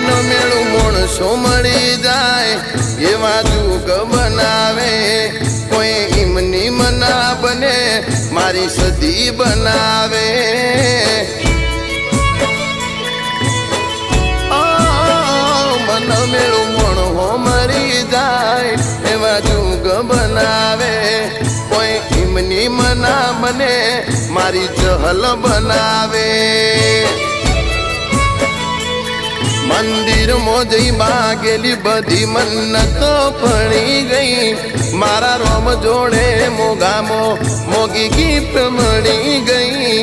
મન મેળું માણસો મળી જાય એવા જુગ બનાવે કોઈ ઈમની મના બને મારી સદી બનાવે મન મેળું માણસો મરી જાય એવા જુગ બનાવે કોઈ ઈમની મના બને મારી જહલ બનાવે મંદિર માં જઈ માગેલી બધી મન્નતો પડી ગઈ મારા રોમ જોડે મોગામો મોગી ગીત મળી ગઈ